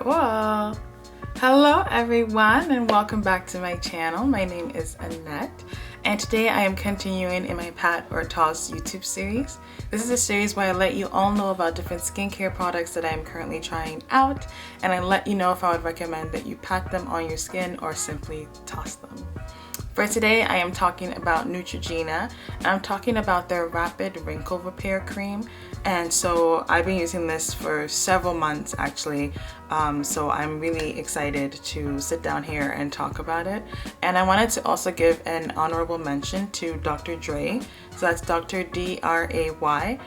Cool. Hello everyone and welcome back to my channel. My name is Annette and today I am continuing in my Pat or Toss YouTube series. This is a series where I let you all know about different skincare products that I am currently trying out, and I let you know if I would recommend that you pat them on your skin or simply toss them. For today, I am talking about Neutrogena. I'm talking about their Rapid Wrinkle Repair Cream. And so I've been using this for several months actually. So I'm really excited to sit down here and talk about it. And I wanted to also give an honorable mention to Dr. Dray. So that's Dr. D-R-A-Y.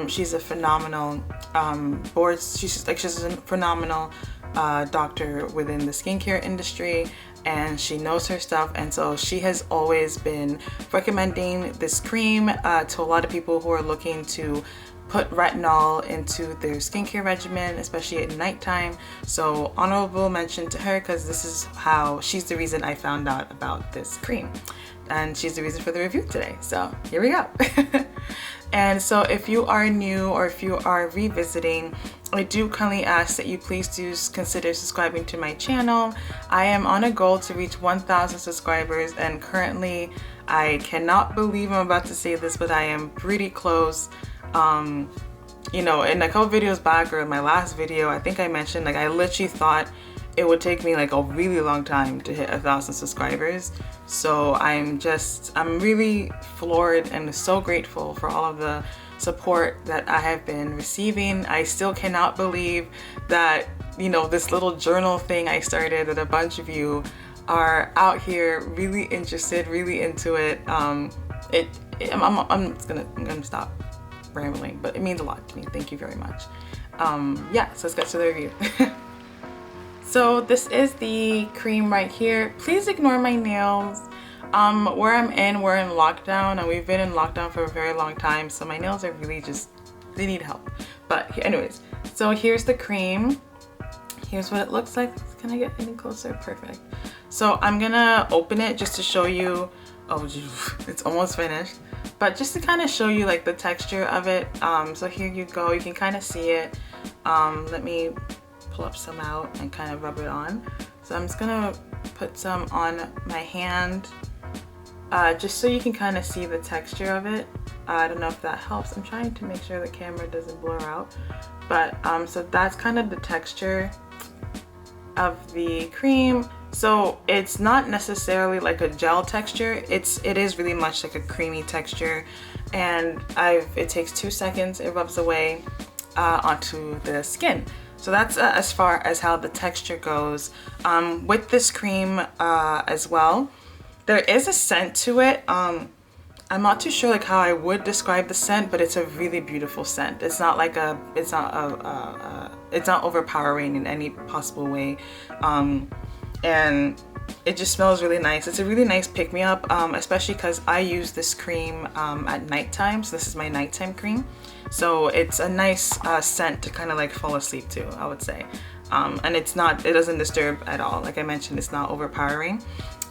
She's a phenomenal she's a phenomenal doctor within the skincare industry, and she knows her stuff, and so she has always been recommending this cream to a lot of people who are looking to put retinol into their skincare regimen, especially at nighttime. So honorable mention to her, because this is how she's the reason I found out about this cream, and she's the reason for the review today. So here we go. And so if you are new or if you are revisiting, I do kindly ask that you please do consider subscribing to my channel. I am on a goal to reach 1,000 subscribers, and currently I cannot believe I'm about to say this, but I am pretty close. You know, in a couple videos back, or in my last video, I think I mentioned like I literally thought it would take me like a really long time to hit 1,000 subscribers. So I'm really floored and so grateful for all of the support that I have been receiving. I still cannot believe that, you know, this little journal thing I started, that a bunch of you are out here really interested, really into it. I'm gonna stop rambling, but it means a lot to me. Thank you very much. Yeah, so let's get to the review. So this is the cream right here. Please ignore my nails. We're in lockdown, and we've been in lockdown for a very long time, so my nails are really they need help. But anyways, so here's the cream. Here's what it looks like. Can I get any closer? Perfect. So I'm gonna open it just to show you. Oh, it's almost finished. But just to kind of show you like the texture of it. So here you go. You can kind of see it. Let me pull up some out and kind of rub it on. So I'm just gonna put some on my hand, just so you can kind of see the texture of it. I don't know if that helps. I'm trying to make sure the camera doesn't blur out, but so that's kind of the texture of the cream. So it's not necessarily like a gel texture. It is really much like a creamy texture, and it takes 2 seconds. It rubs away onto the skin. So that's as far as how the texture goes. With this cream as well, there is a scent to it. I'm not too sure like how I would describe the scent, but it's a really beautiful scent. It's not like it's not overpowering in any possible way. And it just smells really nice. It's a really nice pick-me-up, especially because I use this cream at nighttime. So this is my nighttime cream. So it's a nice scent to kind of like fall asleep to, I would say. And it doesn't disturb at all. Like I mentioned, it's not overpowering.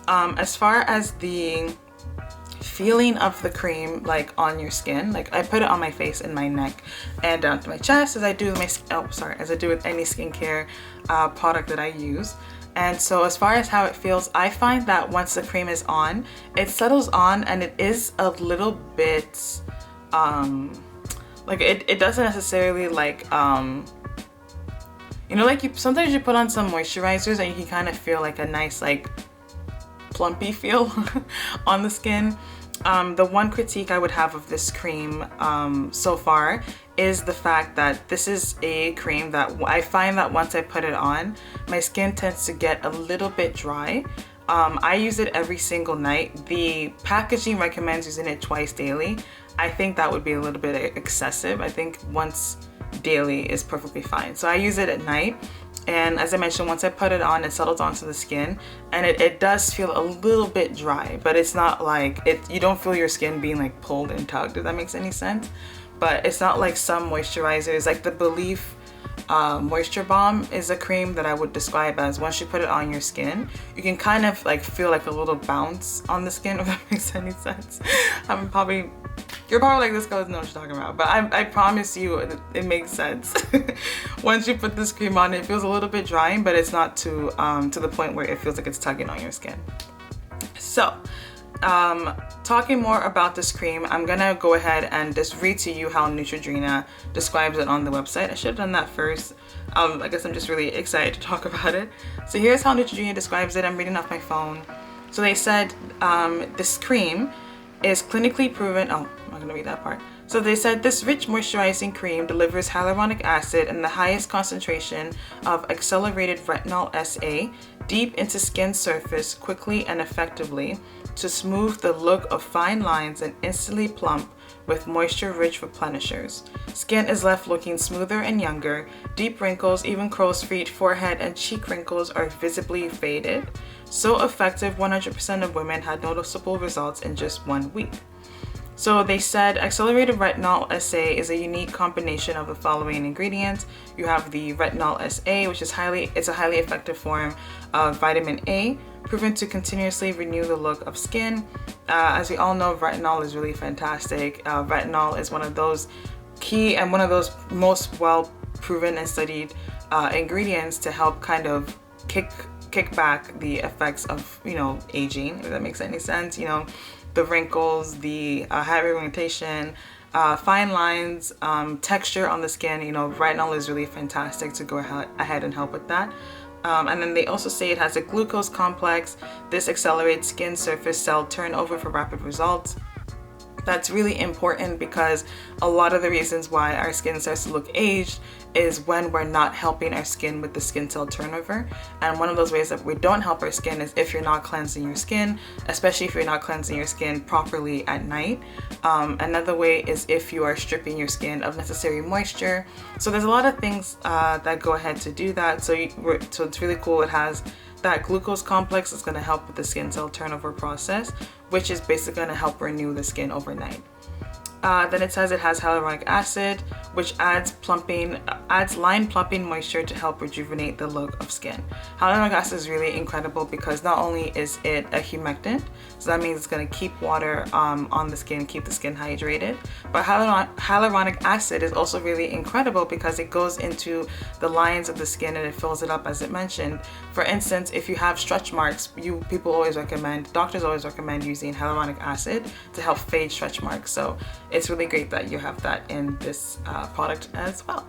As far as the feeling of the cream, like on your skin, like I put it on my face and my neck and down to my chest, as I do with any skincare product that I use. And so as far as how it feels, I find that once the cream is on, it settles on, and it is a little bit like it doesn't necessarily like you know, like sometimes you put on some moisturizers and you can kind of feel like a nice like plumpy feel on the skin. The one critique I would have of this cream so far is the fact that this is a cream that I find that once I put it on, my skin tends to get a little bit dry. I use it every single night. The packaging recommends using it twice daily. I think that would be a little bit excessive. I think once daily is perfectly fine. So I use it at night, and as I mentioned, once I put it on, it settles onto the skin, and it does feel a little bit dry, but it's not like you don't feel your skin being like pulled and tugged, if that makes any sense. But it's not like some moisturizers, like the Belief Moisture Balm is a cream that I would describe as once you put it on your skin, you can kind of like feel like a little bounce on the skin, if that makes any sense. You're You're probably like, this girl doesn't know what she's talking about, but I promise you it makes sense. Once you put this cream on, it feels a little bit drying, but it's not to the point where it feels like it's tugging on your skin. So talking more about this cream, I'm gonna go ahead and just read to you how Neutrogena describes it on the website. I should have done that first. I guess I'm just really excited to talk about it. So here's how Neutrogena describes it. I'm reading off my phone. So they said this cream is clinically proven. Oh, I'm not gonna read that part. So they said this rich moisturizing cream delivers hyaluronic acid and the highest concentration of accelerated retinol SA deep into skin surface quickly and effectively to smooth the look of fine lines and instantly plump with moisture-rich replenishers. Skin is left looking smoother and younger. Deep wrinkles, even crow's feet, forehead, and cheek wrinkles are visibly faded. So effective, 100% of women had noticeable results in just 1 week. So they said accelerated retinol SA is a unique combination of the following ingredients. You have the retinol SA, which is a highly effective form of vitamin A, proven to continuously renew the look of skin. As we all know, retinol is really fantastic. Retinol is one of those key and one of those most well proven and studied ingredients to help kind of kick back the effects of, you know, aging, if that makes any sense. You know, the wrinkles, the hyperpigmentation, fine lines, texture on the skin. You know, retinol is really fantastic to go ahead and help with that. And then they also say it has a glucose complex. This accelerates skin surface cell turnover for rapid results. That's really important because a lot of the reasons why our skin starts to look aged is when we're not helping our skin with the skin cell turnover. And one of those ways that we don't help our skin is if you're not cleansing your skin, especially if you're not cleansing your skin properly at night. Another way is if you are stripping your skin of necessary moisture. So there's a lot of things that go ahead to do that. So it's really cool. It has that glucose complex is going to help with the skin cell turnover process, which is basically going to help renew the skin overnight. Then it says it has hyaluronic acid, which adds line plumping moisture to help rejuvenate the look of skin. Hyaluronic acid is really incredible because not only is it a humectant, so that means it's going to keep water on the skin, keep the skin hydrated, but hyaluronic acid is also really incredible because it goes into the lines of the skin and it fills it up, as it mentioned. For instance, if you have stretch marks, doctors always recommend using hyaluronic acid to help fade stretch marks. So it's really great that you have that in this product as well.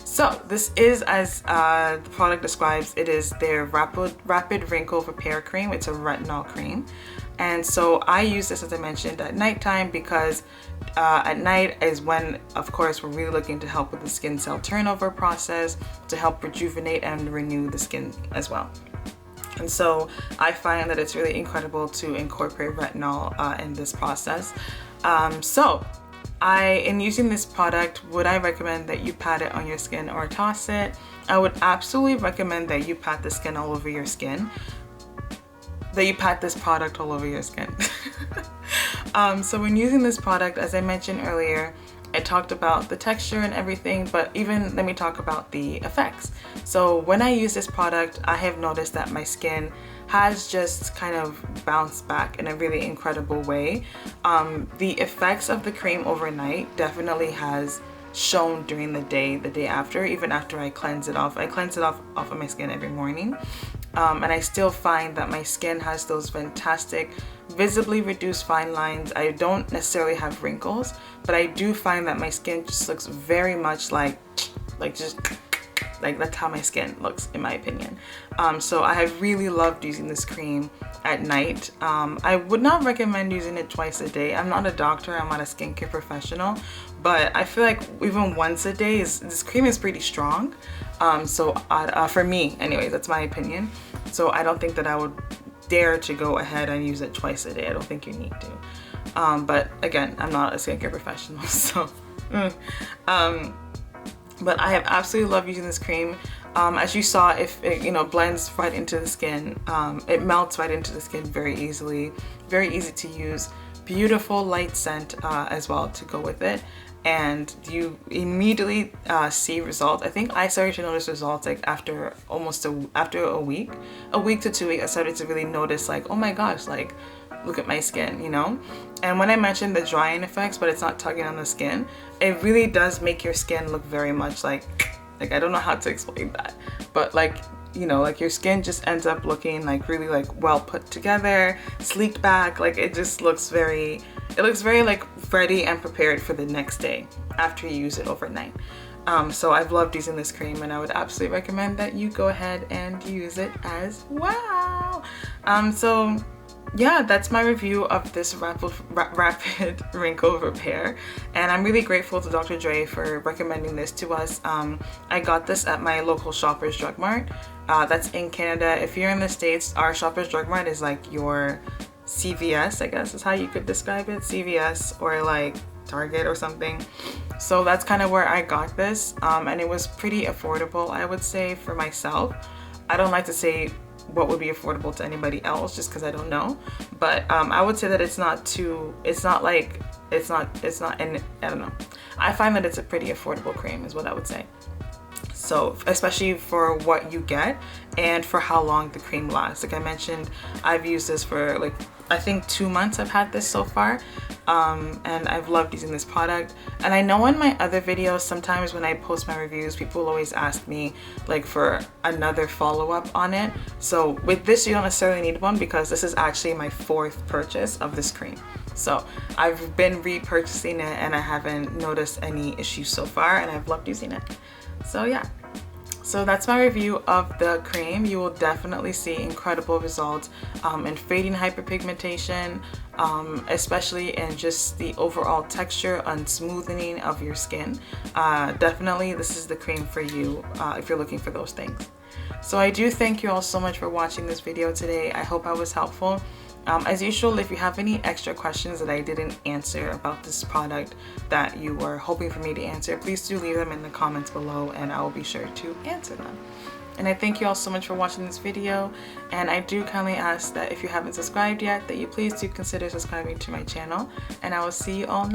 So this is, as the product describes, it is their rapid wrinkle repair cream. It's a retinol cream. And so I use this, as I mentioned, at nighttime because at night is when, of course, we're really looking to help with the skin cell turnover process, to help rejuvenate and renew the skin as well. And so I find that it's really incredible to incorporate retinol in this process. In using this product, would I recommend that you pat it on your skin or toss it? I would absolutely recommend that you pat the skin all over your skin. That you pat this product all over your skin. So when using this product, as I mentioned earlier, I talked about the texture and everything, but even let me talk about the effects. So when I use this product, I have noticed that my skin has just kind of bounced back in a really incredible way. The effects of the cream overnight definitely has shown during the day after, even after I cleanse it off. I cleanse it off of my skin every morning. And I still find that my skin has those fantastic, visibly reduced fine lines. I don't necessarily have wrinkles, but I do find that my skin just looks very much like that's how my skin looks, in my opinion. So I have really loved using this cream at night. I would not recommend using it twice a day. I'm not a doctor, I'm not a skincare professional, but I feel like even once a day, this cream is pretty strong. For me, anyways, that's my opinion. So I don't think that I would dare to go ahead and use it twice a day. I don't think you need to. But again, I'm not a skincare professional, so. But I have absolutely loved using this cream. As you saw, if it blends right into the skin, it melts right into the skin very easily, very easy to use, beautiful light scent as well to go with it. And you immediately see results. I think I started to notice results like after a week to 2 weeks. I started to really notice like, oh my gosh, like look at my skin, you know? And when I mentioned the drying effects, but it's not tugging on the skin, it really does make your skin look very much like I don't know how to explain that, but like, you know, like your skin just ends up looking like really like well put together, sleeked back. Like it just looks very, it looks very like ready and prepared for the next day after you use it overnight. So I've loved using this cream, and I would absolutely recommend that you go ahead and use it as well. So yeah, that's my review of this rapid wrinkle repair, and I'm really grateful to Dr. Dre for recommending this to us. I got this at my local Shoppers Drug Mart. That's in Canada. If you're in the States, our Shoppers Drug Mart is like your CVS, I guess is how you could describe it. CVS or like Target or something. So that's kind of where I got this, and it was pretty affordable, I would say, for myself. I don't like to say what would be affordable to anybody else just because I don't know, but I would say that it's not, and I don't know. I find that it's a pretty affordable cream is what I would say. So especially for what you get and for how long the cream lasts. Like I mentioned, I've used this for like, I think 2 months I've had this so far, and I've loved using this product. And I know in my other videos, sometimes when I post my reviews, people always ask me like for another follow-up on it. So with this, you don't necessarily need one because this is actually my 4th purchase of this cream. So I've been repurchasing it and I haven't noticed any issues so far, and I've loved using it. So yeah. So that's my review of the cream. You will definitely see incredible results in fading hyperpigmentation, especially in just the overall texture and smoothing of your skin. Definitely this is the cream for you if you're looking for those things. So I do thank you all so much for watching this video today. I hope I was helpful. As usual, if you have any extra questions that I didn't answer about this product that you were hoping for me to answer, please do leave them in the comments below and I will be sure to answer them. And I thank you all so much for watching this video, and I do kindly ask that if you haven't subscribed yet, that you please do consider subscribing to my channel, and I will see you all next time.